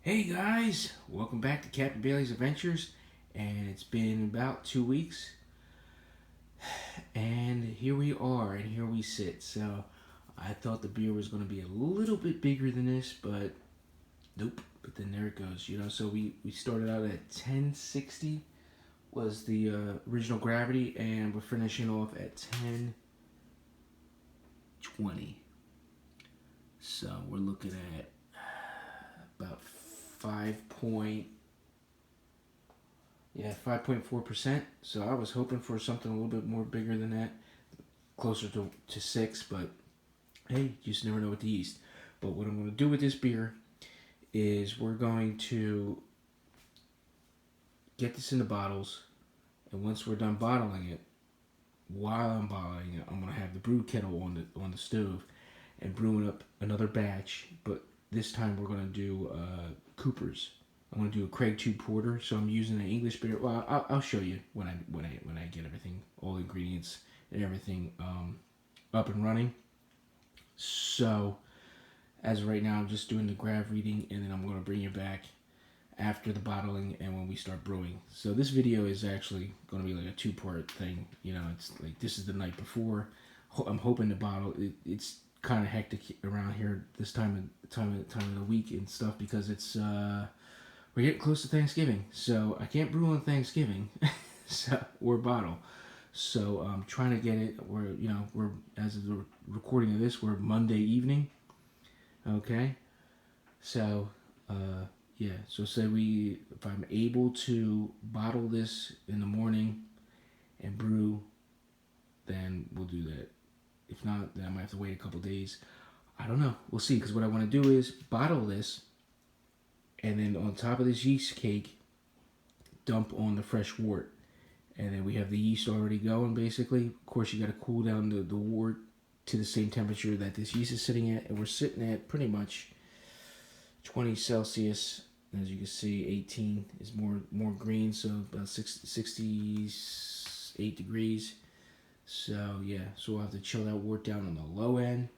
Hey guys, welcome back to Captain Bailey's Adventures, and it's been about 2 weeks, and here we are, and here we sit. So, I thought the beer was going to be a little bit bigger than this, but nope, but then there it goes, so we started out at 1060 was the original gravity, and we're finishing off at 1020. So, we're looking at about 5.4%. So I was hoping for something a little bit more bigger than that, closer to 6, but hey, you just never know with the yeast. But what I'm going to do with this beer is we're going to get this in the bottles, and once we're done bottling it, while I'm bottling it, I'm going to have the brew kettle on the stove and brewing up another batch, but this time we're going to do Cooper's. I'm going to do a Craigtube porter, so I'm using an English bitter. Well, I'll show you when I get everything, all the ingredients and everything up and running. So, as of right now, I'm just doing the grav reading, and then I'm going to bring you back after the bottling and when we start brewing. So this video is actually going to be like a 2-part thing. It's like this is the night before. I'm hoping to bottle. It's kind of hectic around here this time of the week and stuff because it's we're getting close to Thanksgiving, so I can't brew on Thanksgiving, or bottle. So I'm trying to get it. We're as of the recording of this, we're Monday evening. Okay, so yeah. So say if I'm able to bottle this in the morning and brew, then we'll do that. If not, then I might have to wait a couple days. I don't know. We'll see. Because what I want to do is bottle this, and then on top of this yeast cake, dump on the fresh wort. And then we have the yeast already going, basically. Of course, you got to cool down the wort to the same temperature that this yeast is sitting at. And we're sitting at pretty much 20 Celsius. As you can see, 18 is more green, so about 68 degrees. So yeah, so we'll have to chill that wort down on the low end.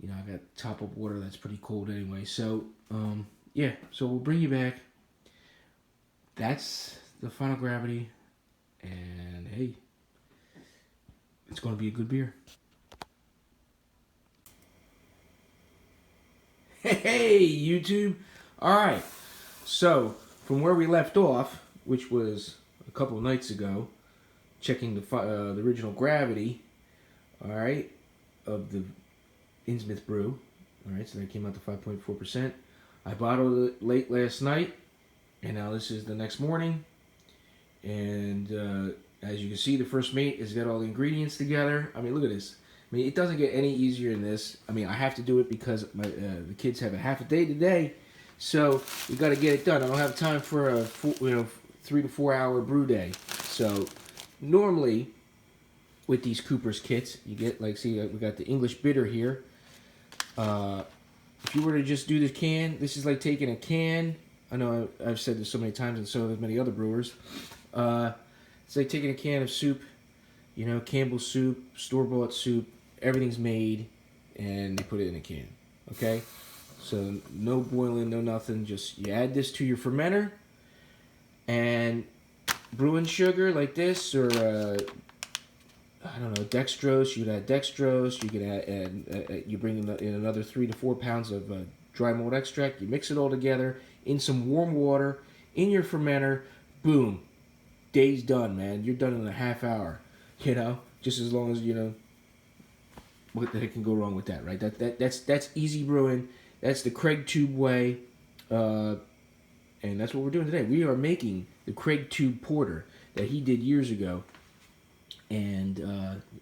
I got top up water that's pretty cold anyway. So yeah, so we'll bring you back. That's the final gravity, and hey, it's going to be a good beer. Hey YouTube! All right, so from where we left off, which was a couple of nights ago, checking the original gravity, all right, of the Innsmouth brew. All right, so that came out to 5.4%. I bottled it late last night, and now this is the next morning. And as you can see, the first mate has got all the ingredients together. I mean, look at this. I mean, it doesn't get any easier than this. I mean, I have to do it because the kids have a half a day today, so we got to get it done. I don't have time for a 3 to 4 hour brew day. So normally, with these Cooper's kits, you get, like, see, we got the English bitter here. If you were to just do the can, this is like taking a can. I know I've said this so many times, and so have many other brewers. It's like taking a can of soup, Campbell's soup, store-bought soup. Everything's made, and they put it in a can. Okay? So no boiling, no nothing. Just you add this to your fermenter, and brewing sugar like this, or I don't know, dextrose. You could add dextrose. You could add you bring in another 3 to 4 pounds of dry malt extract. You mix it all together in some warm water in your fermenter. Boom, day's done, man. You're done in a half hour. Just as long as what the heck can go wrong with that, right? That's easy brewing. That's the Craigtube way, and that's what we're doing today. We are making the Craigtube porter that he did years ago. And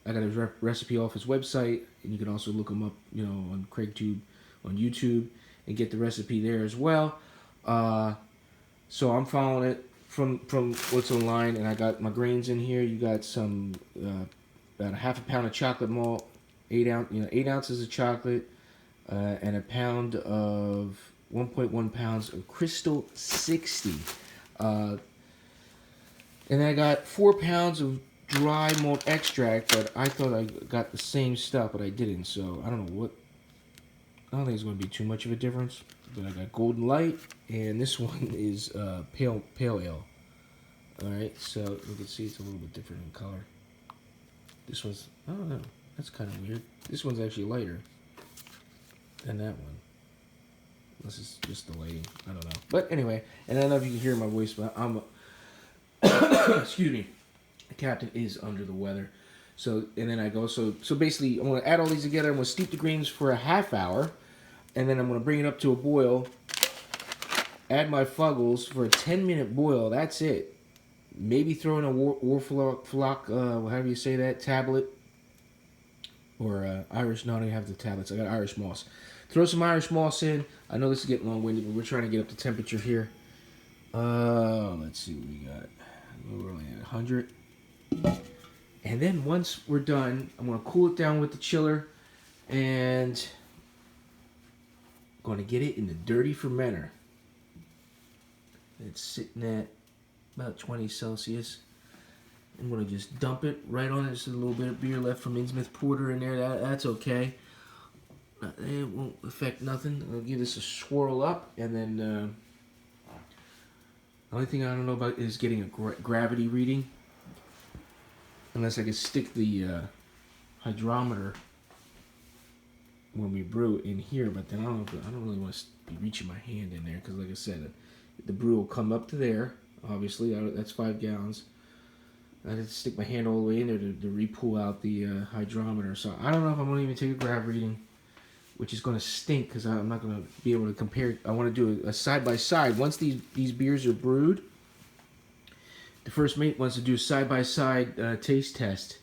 I got a recipe off his website, and you can also look him up, on Craigtube, on YouTube, and get the recipe there as well. So I'm following it from what's online, and I got my grains in here. You got some about a half a pound of chocolate malt, 8 ounces of chocolate, and a pound of 1.1 pounds of Crystal 60, and I got 4 pounds of dry malt extract, but I thought I got the same stuff, but I didn't, so I don't know what I don't think it's going to be too much of a difference. But I got Golden Light, and this one is pale ale. All right, so you can see it's a little bit different in color. This one's, I don't know, that's kind of weird. This one's actually lighter than that one. This is just the lighting, I don't know. But anyway, and I don't know if you can hear my voice, but I'm, excuse me, the captain is under the weather. So, and then I go, so basically I'm going to add all these together. I'm going to steep the grains for a half hour, and then I'm going to bring it up to a boil, add my fuggles for a 10-minute boil. That's it. Maybe throw in a Warflock, however you say that, tablet, or Irish, no, I don't have the tablets. I got Irish moss. Throw some Irish moss in. I know this is getting long-winded, but we're trying to get up the temperature here. Let's see what we got. We're only at 100. And then once we're done, I'm going to cool it down with the chiller, and I'm going to get it in the dirty fermenter. It's sitting at about 20 Celsius. I'm going to just dump it right on it. There's a little bit of beer left from Innsmouth Porter in there. That's okay. It won't affect nothing. I'll give this a swirl up, and then the only thing I don't know about is getting a gravity reading. Unless I can stick the hydrometer when we brew in here, but then I don't really want to be reaching my hand in there, because like I said, the brew will come up to there. Obviously, that's 5 gallons. I have to stick my hand all the way in there to re-pull out the hydrometer. So I don't know if I'm going to even take a grav reading, which is going to stink, because I'm not going to be able to compare. I want to do a side-by-side. Once these beers are brewed, the first mate wants to do a side-by-side taste test.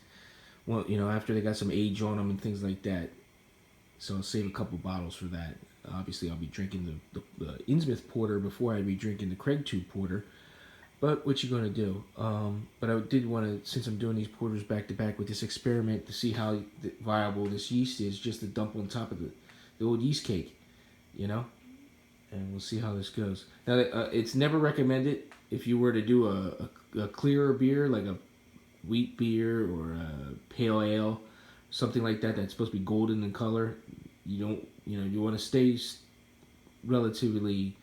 Well, you know, after they got some age on them and things like that. So I'll save a couple bottles for that. Obviously, I'll be drinking the Innsmouth Porter before I be drinking the Craigtube Porter. But what you gonna do? But I did want to, since I'm doing these porters back to back with this experiment, to see how viable this yeast is, just to dump on top of the old yeast cake, you know. And we'll see how this goes. Now, it's never recommended if you were to do a clearer beer, like a wheat beer or a pale ale, something like that that's supposed to be golden in color. You want to stay relatively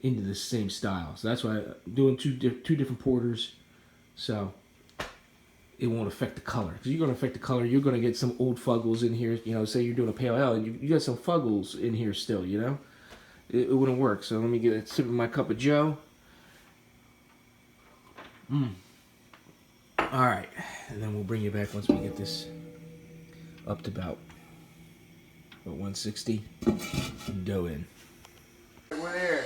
into the same style. So that's why I'm doing two different porters, so it won't affect the color. Because you're going to affect the color, you're going to get some old fuggles in here. You know, say you're doing a pale ale, and you got some fuggles in here still. You know, it wouldn't work. So let me get a sip of my cup of Joe. All right, and then we'll bring you back once we get this up to about 160. Dough in. We're there.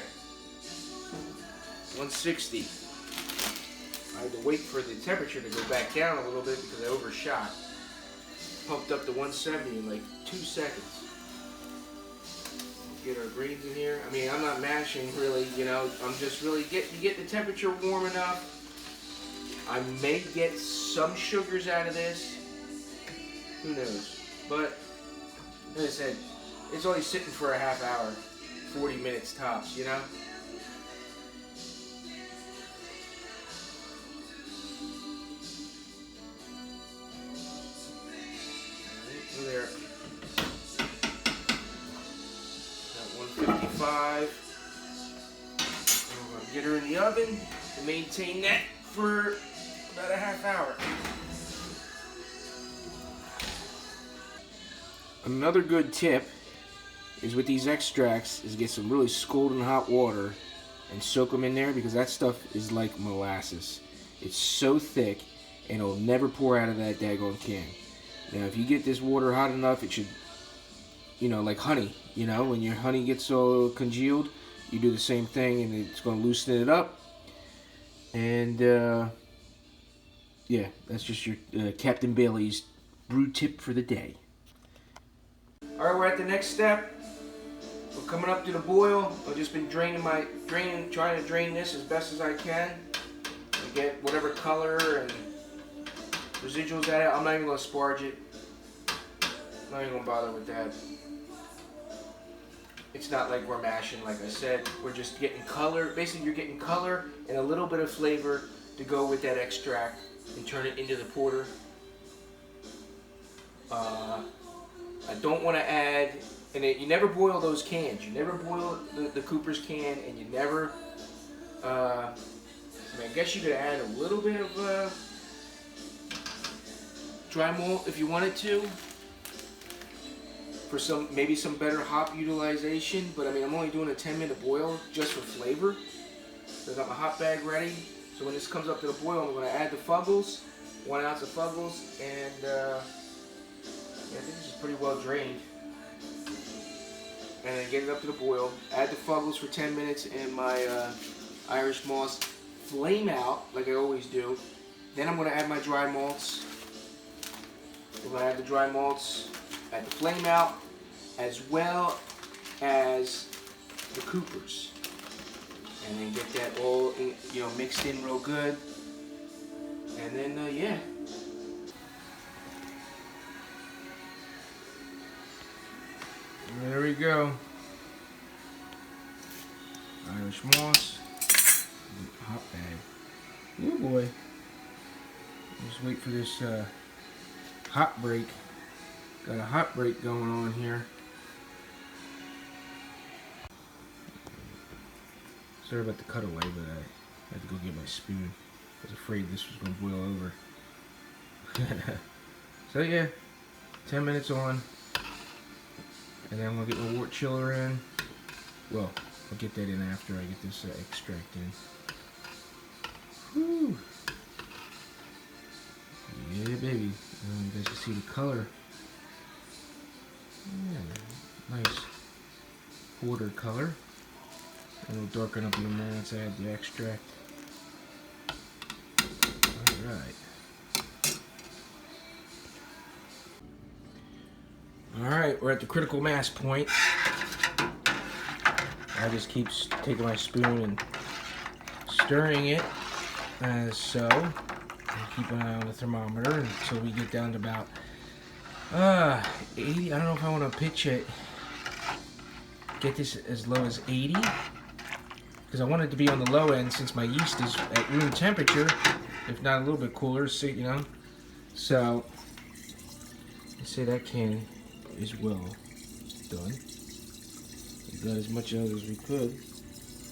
160. I had to wait for the temperature to go back down a little bit because I overshot. Pumped up to 170 in like 2 seconds. Get our grains in here. I mean, I'm not mashing really, you know. I'm just really get the temperature warm enough. I may get some sugars out of this. Who knows? But like I said, it's only sitting for a half hour, 40 minutes tops, you know. We're there. Got 155. I'm gonna get her in the oven to maintain that for about a half hour. Another good tip is with these extracts is get some really scalding hot water and soak them in there, because that stuff is like molasses. It's so thick and it'll never pour out of that daggone can. Now if you get this water hot enough, it should, you know, like honey, you know, when your honey gets so congealed, you do the same thing and it's going to loosen it up. And yeah, that's just your Captain Bailey's brew tip for the day. Alright, we're at the next step. We're coming up to the boil. I've just been trying to drain this as best as I can to get whatever color and residuals out of it. I'm not even going to sparge it. I'm not even going to bother with that. It's not like we're mashing, like I said. We're just getting color. Basically, you're getting color and a little bit of flavor to go with that extract and turn it into the porter. I don't want to add, and you never boil those cans. You never boil the Cooper's can, and you never, I guess you could add a little bit of dry malt if you wanted to, for maybe some better hop utilization. But I mean, I'm only doing a 10-minute boil just for flavor. So I got my hop bag ready. So when this comes up to the boil, I'm going to add the Fuggles, 1 ounce of Fuggles, and yeah, I think this is pretty well drained. And then get it up to the boil. Add the Fuggles for 10 minutes in my Irish moss. Flame out like I always do. Then I'm going to add my dry malts. I'm going to add the dry malts at the flame out, as well as the Coopers. And then get that all mixed in real good. And then, yeah. There we go. Irish moss. Hot bag. Oh boy. Just wait for this hot break. Got a hot break going on here. Sorry about the cutaway, but I had to go get my spoon. I was afraid this was going to boil over. So yeah, 10 minutes on. And then I'm going to get my wort chiller in. Well, I'll get that in after I get this extract in. Whew. Yeah, baby. You guys can see the color. Yeah, nice porter color. And it'll darken up in a minute once I add the extract. Alright. Alright, we're at the critical mass point. I just keep taking my spoon and stirring it as so. And keep an eye on the thermometer until we get down to about 80. I don't know if I want to pitch it. Get this as low as 80. Because I want it to be on the low end since my yeast is at room temperature, if not a little bit cooler, so, So, let's say that can is well done. We got as much out as we could.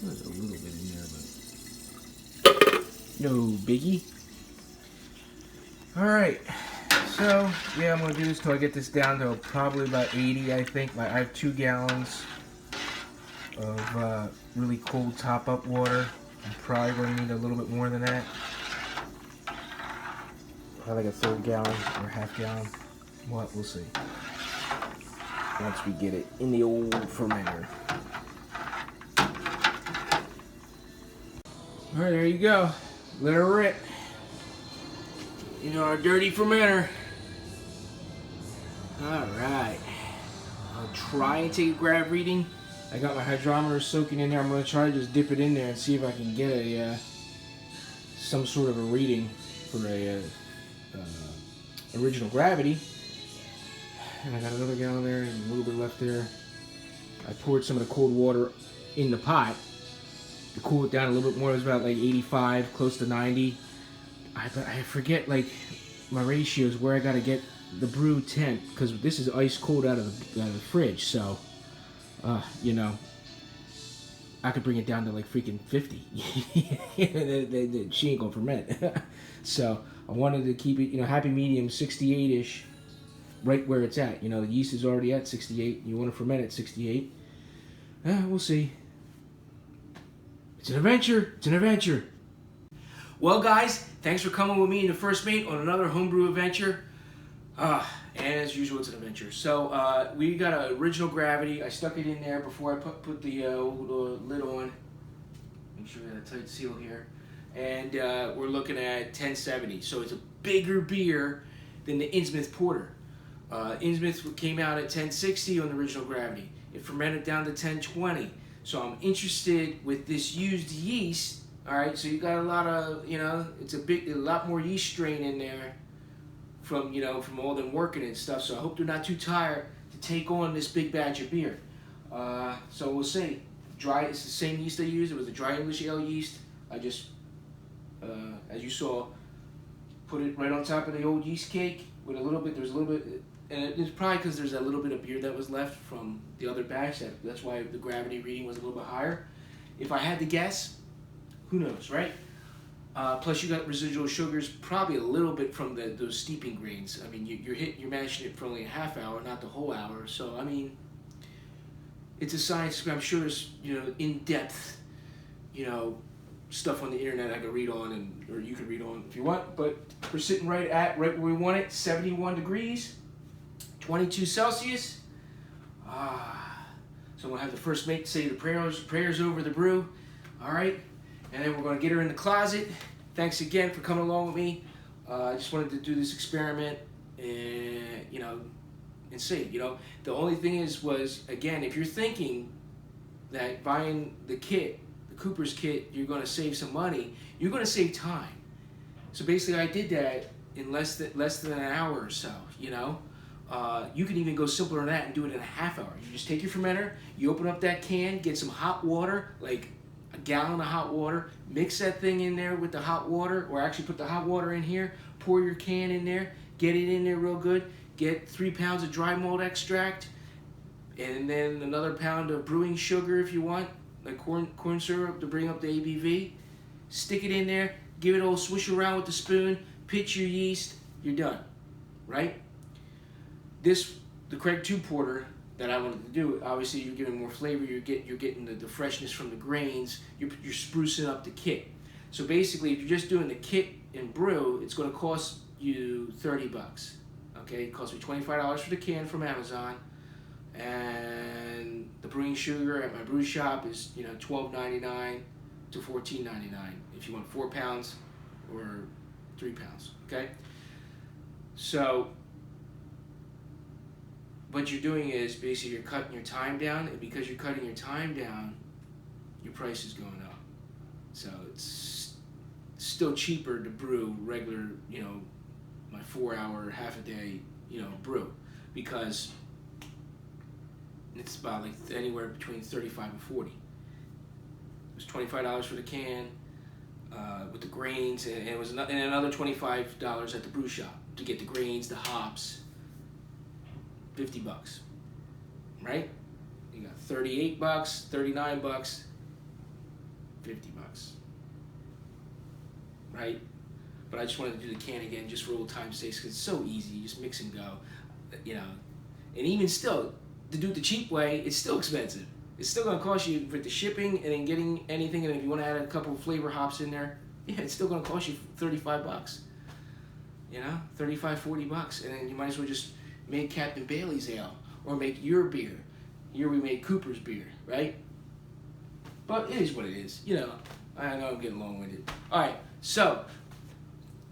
There's a little bit in there, but no biggie. Alright, so yeah, I'm going to do this till I get this down to probably about 80, I think. I have 2 gallons of really cold top-up water. I'm probably going to need a little bit more than that. Probably like a 1/3 gallon or half gallon. We'll see. Once we get it in the old fermenter. Alright, there you go. Let her rip. Our dirty fermenter. Alright. I'll try and take a grab reading. I got my hydrometer soaking in there. I'm going to try to just dip it in there and see if I can get a some sort of a reading for a original gravity. And I got another gallon there and a little bit left there. I poured some of the cold water in the pot to cool it down a little bit more. It was about like 85, close to 90. I forget like my ratios where I got to get the brew temp, because this is ice cold out of the fridge. So, I could bring it down to like freaking 50. She ain't gonna ferment. So I wanted to keep it, happy medium, 68-ish, right where it's at. The yeast is already at 68. You want to ferment at 68. We'll see. It's an adventure. It's an adventure. Well, guys, thanks for coming with me in the First Mate on another homebrew adventure. And as usual, it's an adventure. So we got an original gravity. I stuck it in there before I put the lid on. Make sure we got a tight seal here. And we're looking at 1070. So it's a bigger beer than the Innsmouth Porter. Innsmouth came out at 1060 on the original gravity. It fermented down to 1020. So I'm interested with this used yeast. All right, so you got a lot of, it's a lot more yeast strain in there from all them working and stuff. So I hope they're not too tired to take on this big batch of beer. So we'll see. It's the same yeast I used. It was a dry English ale yeast. I just, as you saw, put it right on top of the old yeast cake with there's a little bit and it's probably because there's a little bit of beer that was left from the other batch. That's why the gravity reading was a little bit higher. If I had to guess, who knows, right? Plus you got residual sugars, probably a little bit from those steeping grains. I mean, you're mashing it for only a half hour, not the whole hour. So I mean, it's a science. I'm sure there's in-depth, stuff on the internet I could read on, or you can read on if you want. But we're sitting right where we want it, 71 degrees, 22 Celsius. So I'm gonna have the first mate say the prayers over the brew. All right. And then we're going to get her in the closet. Thanks again for coming along with me. I just wanted to do this experiment and, and see. The only thing was, again, if you're thinking that buying the kit, the Cooper's kit, you're going to save some money, you're going to save time. So basically I did that in less than an hour or so, You can even go simpler than that and do it in a half hour. You just take your fermenter, you open up that can, get some hot water, like a gallon of hot water, mix that thing in there with the hot water, or actually put the hot water in here, pour your can in there, get it in there real good, get 3 pounds of dry malt extract, and then another pound of brewing sugar if you want, like corn syrup to bring up the ABV. Stick it in there, give it a little swish around with the spoon, pitch your yeast, you're done, right? The Craigtube Porter that I wanted to do, obviously you're giving more flavor, you're getting the freshness from the grains, you're sprucing up the kit. So basically, if you're just doing the kit and brew, it's going to cost you $30. Okay, it cost me $25 for the can from Amazon, and the brewing sugar at my brew shop is $12.99 to $14.99 if you want 4 pounds or 3 pounds. Okay, so what you're doing is basically you're cutting your time down, and because you're cutting your time down, your price is going up. So it's still cheaper to brew regular, my 4-hour, half a day, brew, because it's about like anywhere between 35 and 40. It was $25 for the can with the grains, and it was another $25 at the brew shop to get the grains, the hops. $50, right? You got $38, $39, $50, right? But I just wanted to do the can again just for old time's sake, because it's so easy. You just mix and go, And even still, to do it the cheap way, it's still expensive. It's still going to cost you for the shipping and then getting anything. And if you want to add a couple of flavor hops in there, it's still going to cost you $35. 35, $40, and then you might as well just make Captain Bailey's ale, or make your beer. Here we made Cooper's beer, right? But it is what it is. I know I'm getting long-winded. All right, so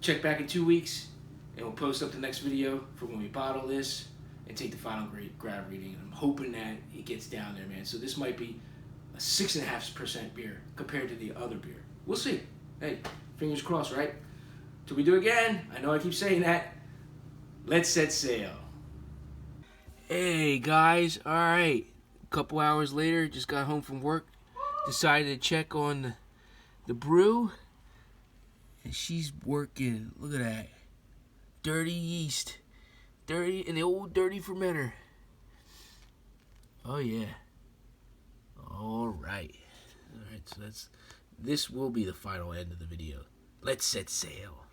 check back in 2 weeks, and we'll post up the next video for when we bottle this and take the final grav reading. I'm hoping that it gets down there, man. So this might be a 6.5% beer compared to the other beer. We'll see. Hey, fingers crossed, right? Till we do again, I know I keep saying that, let's set sail. Hey guys, alright, a couple hours later, just got home from work, decided to check on the brew, and she's working. Look at that, dirty yeast, in the old dirty fermenter. Oh yeah. Alright, so this will be the final end of the video. Let's set sail.